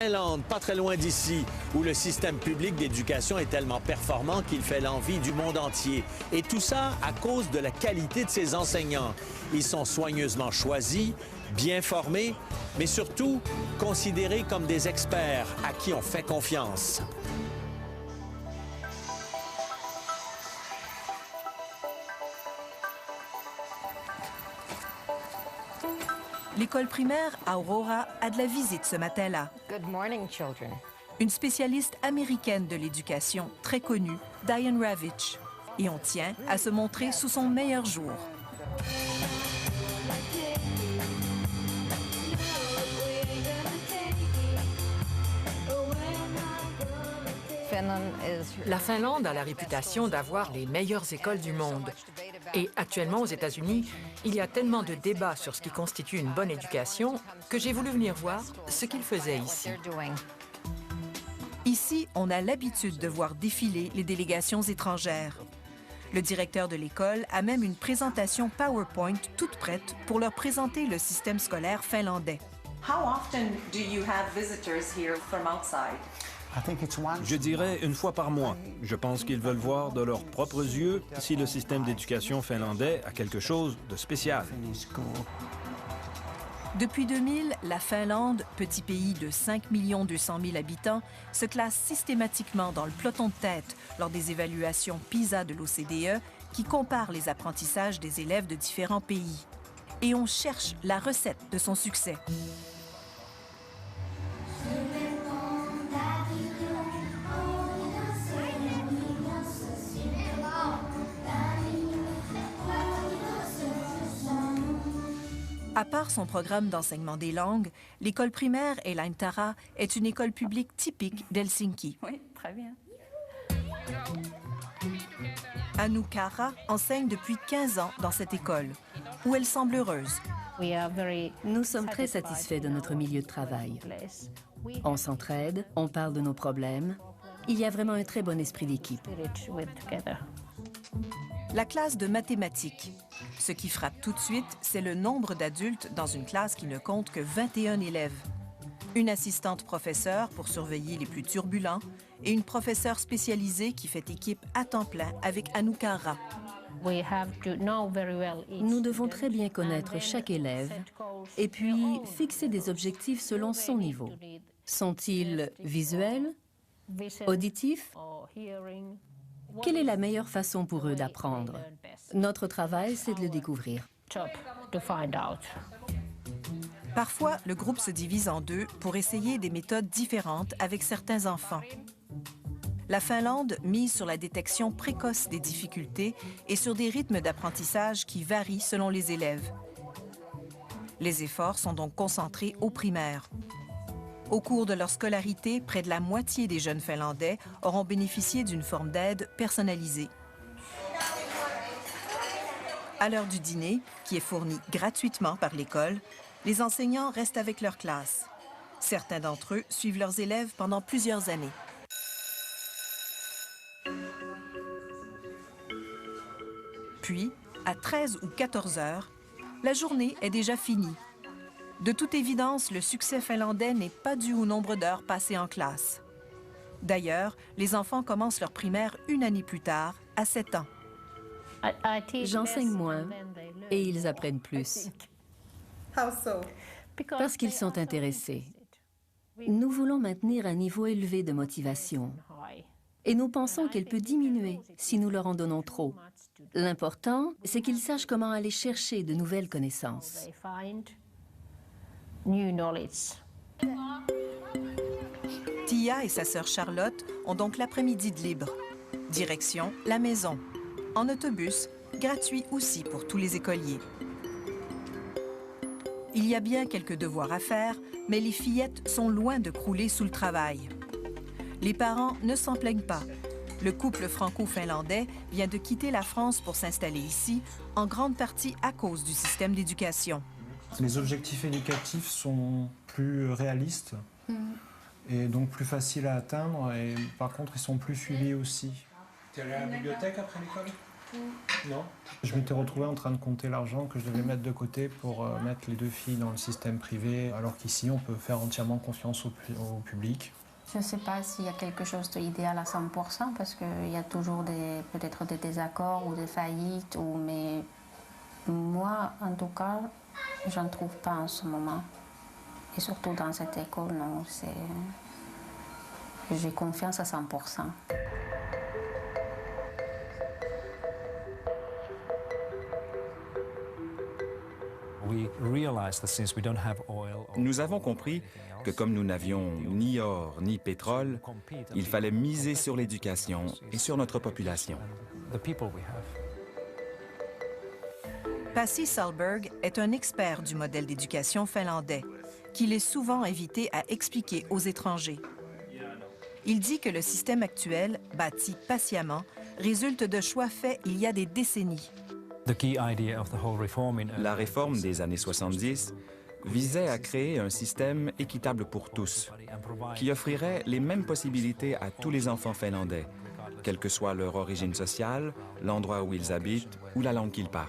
Finlande, pas très loin d'ici, où le système public d'éducation est tellement performant qu'il fait l'envie du monde entier. Et tout ça à cause de la qualité de ses enseignants. Ils sont soigneusement choisis, bien formés, mais surtout considérés comme des experts à qui on fait confiance. L'école primaire Aurora a de la visite ce matin-là. Good morning, children. Une spécialiste américaine de l'éducation très connue, Diane Ravitch. Et on tient à se montrer sous son meilleur jour. La Finlande a la réputation d'avoir les meilleures écoles du monde. Et actuellement, aux États-Unis, il y a tellement de débats sur ce qui constitue une bonne éducation que j'ai voulu venir voir ce qu'ils faisaient ici. Ici, on a l'habitude de voir défiler les délégations étrangères. Le directeur de l'école a même une présentation PowerPoint toute prête pour leur présenter le système scolaire finlandais. How often do you have visitors here from outside? Je dirais une fois par mois. Je pense qu'ils veulent voir de leurs propres yeux si le système d'éducation finlandais a quelque chose de spécial. Depuis 2000, la Finlande, petit pays de 5 200 000 habitants, se classe systématiquement dans le peloton de tête lors des évaluations PISA de l'OCDE qui comparent les apprentissages des élèves de différents pays. Et on cherche la recette de son succès. À part son programme d'enseignement des langues, l'école primaire Eläintara est une école publique typique d'Helsinki. Oui, très bien. Anu Kara enseigne depuis 15 ans dans cette école, où elle semble heureuse. Nous sommes très satisfaits de notre milieu de travail. On s'entraide, on parle de nos problèmes. Il y a vraiment un très bon esprit d'équipe. La classe de mathématiques. Ce qui frappe tout de suite, c'est le nombre d'adultes dans une classe qui ne compte que 21 élèves. Une assistante professeure pour surveiller les plus turbulents et une professeure spécialisée qui fait équipe à temps plein avec Anu Kara. Nous devons très bien connaître chaque élève et puis fixer des objectifs selon son niveau. Sont-ils visuels, auditifs? Quelle est la meilleure façon pour eux d'apprendre? Notre travail, c'est de le découvrir. Parfois, le groupe se divise en deux pour essayer des méthodes différentes avec certains enfants. La Finlande mise sur la détection précoce des difficultés et sur des rythmes d'apprentissage qui varient selon les élèves. Les efforts sont donc concentrés au primaire. Au cours de leur scolarité, près de la moitié des jeunes Finlandais auront bénéficié d'une forme d'aide personnalisée. À l'heure du dîner, qui est fournie gratuitement par l'école, les enseignants restent avec leur classe. Certains d'entre eux suivent leurs élèves pendant plusieurs années. Puis, à 13 ou 14 heures, la journée est déjà finie. De toute évidence, le succès finlandais n'est pas dû au nombre d'heures passées en classe. D'ailleurs, les enfants commencent leur primaire une année plus tard, à 7 ans. J'enseigne moins et ils apprennent plus. Parce qu'ils sont intéressés. Nous voulons maintenir un niveau élevé de motivation. Et nous pensons qu'elle peut diminuer si nous leur en donnons trop. L'important, c'est qu'ils sachent comment aller chercher de nouvelles connaissances. Tia et sa sœur Charlotte ont donc l'après-midi de libre. Direction la maison. En autobus, gratuit aussi pour tous les écoliers. Il y a bien quelques devoirs à faire, mais les fillettes sont loin de crouler sous le travail. Les parents ne s'en plaignent pas. Le couple franco-finlandais vient de quitter la France pour s'installer ici, en grande partie à cause du système d'éducation. Les objectifs éducatifs sont plus réalistes et donc plus faciles à atteindre et par contre ils sont plus suivis aussi. Tu es allé à la bibliothèque après l'école? Non. Je m'étais retrouvé en train de compter l'argent que je devais mettre de côté pour mettre les 2 filles dans le système privé, alors qu'ici, on peut faire entièrement confiance au public. Je ne sais pas s'il y a quelque chose d'idéal à 100%, parce qu'il y a toujours peut-être des désaccords ou des faillites, mais moi, en tout cas, je n'en trouve pas en ce moment. Et surtout dans cette école, non, j'ai confiance à 100%. Nous avons compris que comme nous n'avions ni or ni pétrole, il fallait miser sur l'éducation et sur notre population. Pasi Sahlberg est un expert du modèle d'éducation finlandais, qu'il est souvent invité à expliquer aux étrangers. Il dit que le système actuel, bâti patiemment, résulte de choix faits il y a des décennies. La réforme des années 70 visait à créer un système équitable pour tous, qui offrirait les mêmes possibilités à tous les enfants finlandais, quelle que soit leur origine sociale, l'endroit où ils habitent ou la langue qu'ils parlent.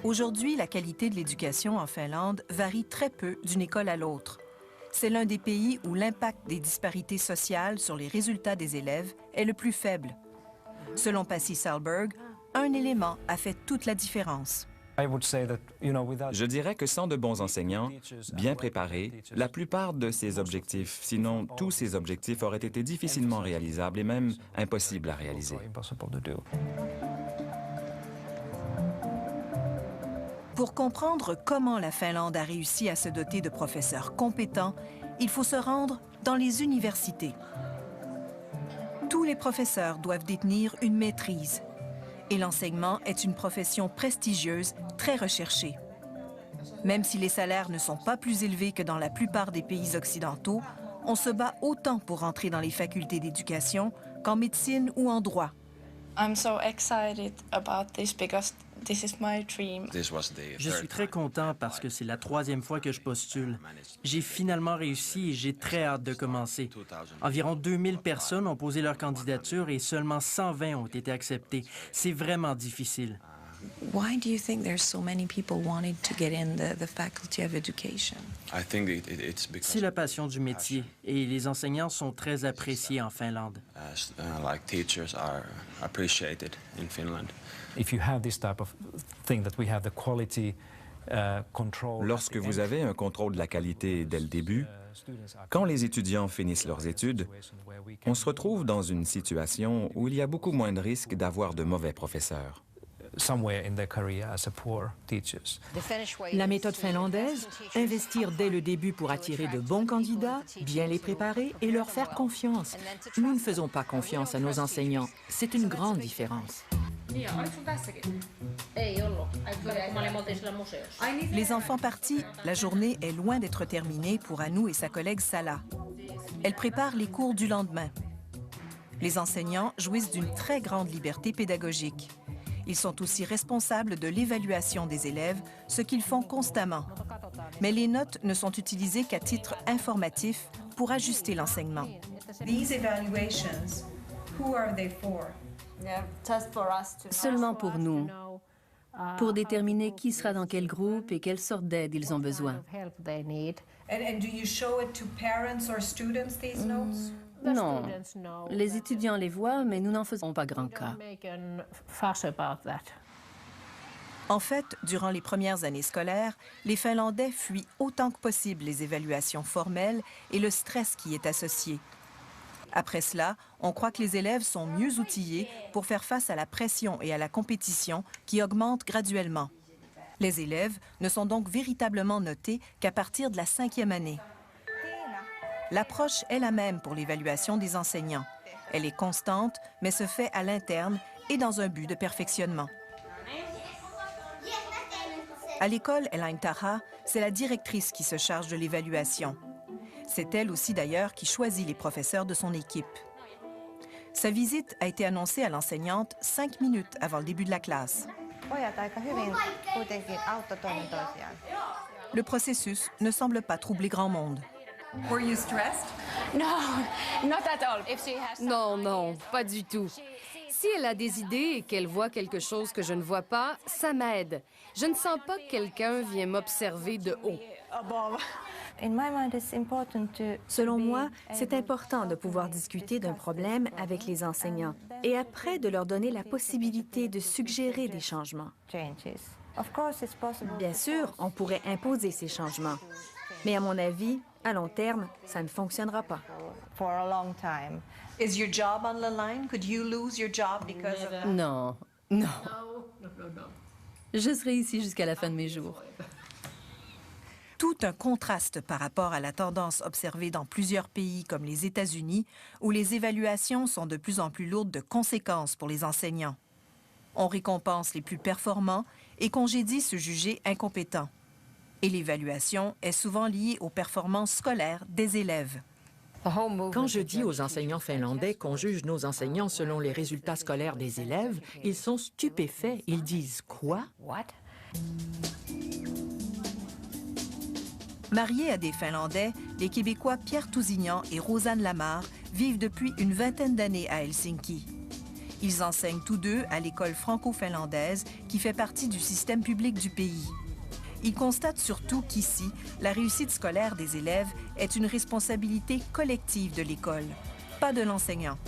Aujourd'hui, la qualité de l'éducation en Finlande varie très peu d'une école à l'autre. C'est l'un des pays où l'impact des disparités sociales sur les résultats des élèves est le plus faible. Selon Pasi Sahlberg, un élément a fait toute la différence. Je dirais que sans de bons enseignants, bien préparés, la plupart de ces objectifs, sinon tous ces objectifs, auraient été difficilement réalisables et même impossibles à réaliser. Pour comprendre comment la Finlande a réussi à se doter de professeurs compétents, il faut se rendre dans les universités. Tous les professeurs doivent détenir une maîtrise. Et l'enseignement est une profession prestigieuse, très recherchée. Même si les salaires ne sont pas plus élevés que dans la plupart des pays occidentaux, on se bat autant pour entrer dans les facultés d'éducation qu'en médecine ou en droit. I'm so excited about this because this is my dream. Je suis très content parce que c'est la 3e fois que je postule. J'ai finalement réussi et j'ai très hâte de commencer. Environ 2000 personnes ont posé leur candidature et seulement 120 ont été acceptées. C'est vraiment difficile. Why do you think there's so many people wanting to get in the faculty of education? C'est la passion du métier et les enseignants sont très appréciés en Finlande. Like teachers are appreciated in Finland. Lorsque vous avez un contrôle de la qualité dès le début, quand les étudiants finissent leurs études, on se retrouve dans une situation où il y a beaucoup moins de risques d'avoir de mauvais professeurs. La méthode finlandaise, investir dès le début pour attirer de bons candidats, bien les préparer et leur faire confiance. Nous ne faisons pas confiance à nos enseignants. C'est une grande différence. Les enfants partis, la journée est loin d'être terminée pour Anu et sa collègue Sala. Elle prépare les cours du lendemain. Les enseignants jouissent d'une très grande liberté pédagogique. Ils sont aussi responsables de l'évaluation des élèves, ce qu'ils font constamment. Mais les notes ne sont utilisées qu'à titre informatif pour ajuster l'enseignement. Seulement pour nous, pour déterminer qui sera dans quel groupe et quelle sorte d'aide ils ont besoin. Non, les étudiants les voient, mais nous n'en faisons pas grand cas. En fait, durant les premières années scolaires, les Finlandais fuient autant que possible les évaluations formelles et le stress qui y est associé. Après cela, on croit que les élèves sont mieux outillés pour faire face à la pression et à la compétition qui augmentent graduellement. Les élèves ne sont donc véritablement notés qu'à partir de la 5e année. L'approche est la même pour l'évaluation des enseignants. Elle est constante, mais se fait à l'interne et dans un but de perfectionnement. À l'école Elaine Taha, c'est la directrice qui se charge de l'évaluation. C'est elle aussi d'ailleurs qui choisit les professeurs de son équipe. Sa visite a été annoncée à l'enseignante 5 minutes avant le début de la classe. Le processus ne semble pas troubler grand monde. Were you stressed? No, not at all. Non, non, pas du tout. Si elle a des idées et qu'elle voit quelque chose que je ne vois pas, ça m'aide. Je ne sens pas que quelqu'un vient m'observer de haut. Selon moi, c'est important de pouvoir discuter d'un problème avec les enseignants et après de leur donner la possibilité de suggérer des changements. Bien sûr, on pourrait imposer ces changements, mais à mon avis, à long terme, ça ne fonctionnera pas. Is your job on the line? Could you lose your job because of that? Non, non. Je serai ici jusqu'à la fin de mes jours. Tout un contraste par rapport à la tendance observée dans plusieurs pays comme les États-Unis, où les évaluations sont de plus en plus lourdes de conséquences pour les enseignants. On récompense les plus performants et congédie ceux jugés incompétents. Et l'évaluation est souvent liée aux performances scolaires des élèves. Quand je dis aux enseignants finlandais qu'on juge nos enseignants selon les résultats scolaires des élèves, ils sont stupéfaits. Ils disent « Quoi? » Mariés à des Finlandais, les Québécois Pierre Tousignan et Rosanne Lamarre vivent depuis une vingtaine d'années à Helsinki. Ils enseignent tous deux à l'école franco-finlandaise qui fait partie du système public du pays. Ils constatent surtout qu'ici, la réussite scolaire des élèves est une responsabilité collective de l'école, pas de l'enseignant.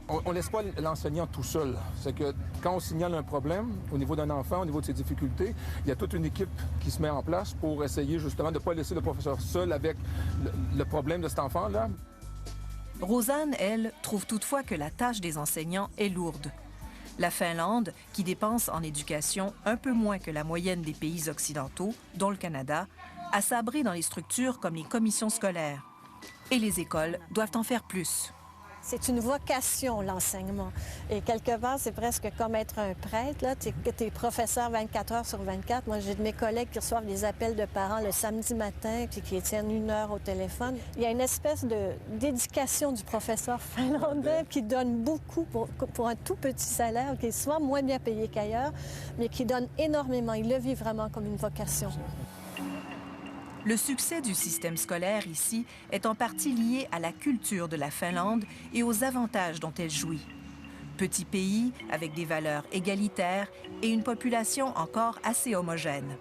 On ne laisse pas l'enseignant tout seul. C'est que quand on signale un problème au niveau d'un enfant, au niveau de ses difficultés, il y a toute une équipe qui se met en place pour essayer justement de ne pas laisser le professeur seul avec le problème de cet enfant-là. Rosanne, elle, trouve toutefois que la tâche des enseignants est lourde. La Finlande, qui dépense en éducation un peu moins que la moyenne des pays occidentaux, dont le Canada, a sabré dans les structures comme les commissions scolaires. Et les écoles doivent en faire plus. C'est une vocation, l'enseignement. Et quelque part, c'est presque comme être un prêtre. Tu es professeur 24 heures sur 24. Moi, j'ai de mes collègues qui reçoivent des appels de parents le samedi matin puis qui tiennent 1 heure au téléphone. Il y a une espèce d'éducation du professeur finlandais qui donne beaucoup pour un tout petit salaire, qui est souvent moins bien payé qu'ailleurs, mais qui donne énormément. Il le vit vraiment comme une vocation. Le succès du système scolaire ici est en partie lié à la culture de la Finlande et aux avantages dont elle jouit. Petit pays avec des valeurs égalitaires et une population encore assez homogène.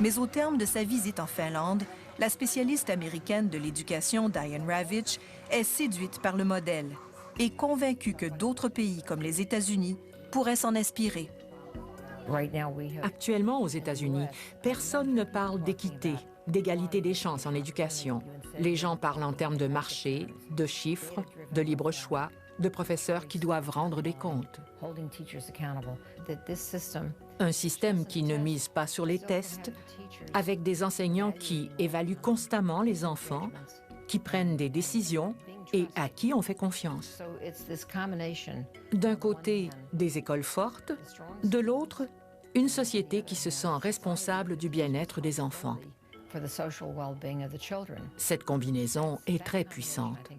Mais au terme de sa visite en Finlande, la spécialiste américaine de l'éducation Diane Ravitch est séduite par le modèle et convaincue que d'autres pays comme les États-Unis pourraient s'en inspirer. Actuellement, aux États-Unis, personne ne parle d'équité, d'égalité des chances en éducation. Les gens parlent en termes de marché, de chiffres, de libre choix, de professeurs qui doivent rendre des comptes. Un système qui ne mise pas sur les tests, avec des enseignants qui évaluent constamment les enfants, qui prennent des décisions et à qui on fait confiance. D'un côté, des écoles fortes, de l'autre, une société qui se sent responsable du bien-être des enfants. Cette combinaison est très puissante.